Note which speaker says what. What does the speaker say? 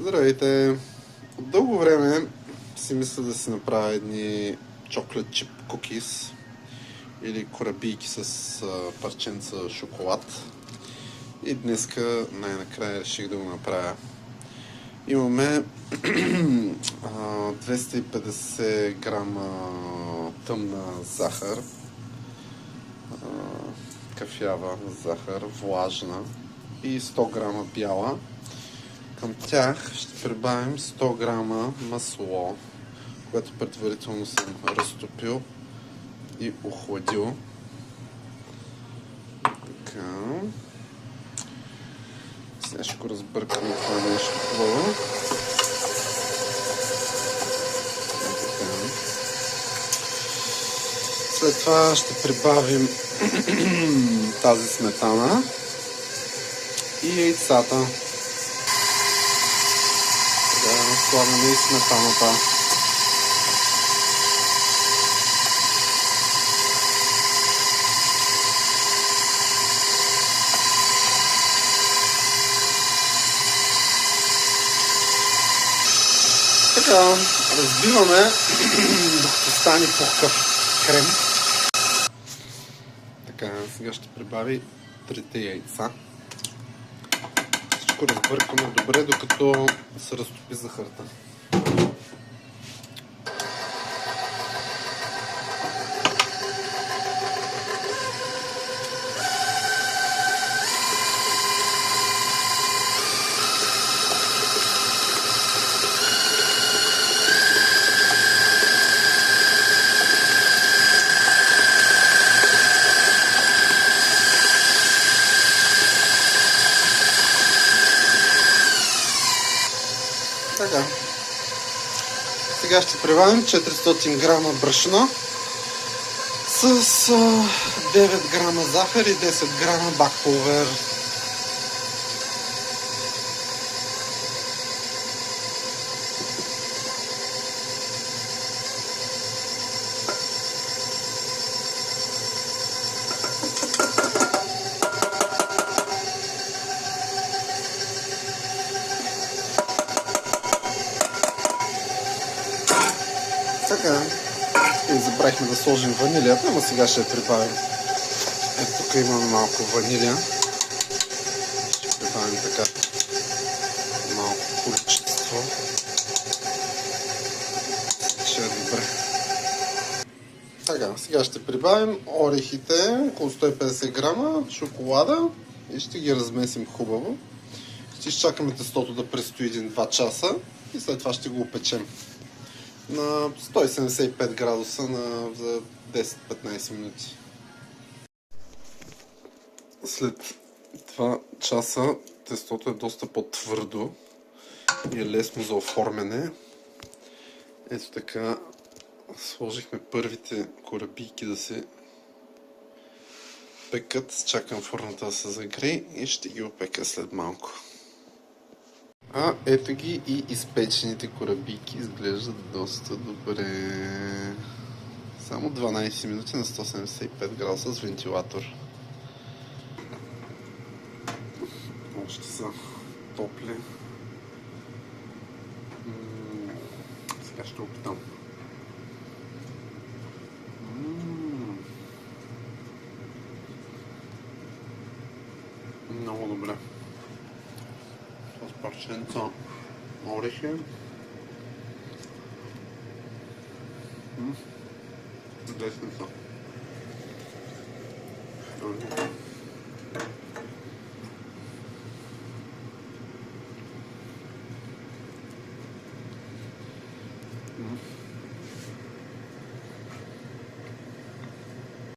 Speaker 1: Здравейте! От дълго време си мисля да си направя едни chocolate chip cookies или корабийки с парченца шоколад. И днеска най-накрая реших да го направя. Имаме 250 грама тъмна захар, кафява захар, влажна и 100 грама бяла. Към тях ще прибавим 100 грама масло, което предварително съм разтопил и охладил. Така. Сега ще го разбъркаме това нещо хубаво. След това ще прибавим тази сметана и яйцата. Слагаме и сметаната. Така, разбиваме докато стане пухкав крем. Така, сега ще прибави 3 яйца. Всичко разбъркаме добре, докато се разтопи захарта. Така. Сега ще прибавим 400 грама брашно с 9 грама захар и 10 грама бак пулвер. Така, и забравихме да сложим ванилията, но сега ще я прибавим. Ето тук имаме малко ванилия. Ще прибавим така малко количество. Ще е добре. Така, сега ще прибавим орехите, около 150 грама, шоколада и ще ги размесим хубаво. Ще изчакаме тестото да престои 1-2 часа и след това ще го опечем на 175 градуса за 10-15 минути. След 2 часа тестото е доста по-твърдо и е лесно за оформяне. Ето така сложихме първите корабийки да се пекат. Чакам фурната да се загрее и ще ги опека след малко. Ето ги и изпечените корабийки. Изглеждат доста добре. Само 12 минути на 175 градуса с вентилатор. Още са топли. Сега ще опитам. Много добре. С парченца орехи. Чудесни са.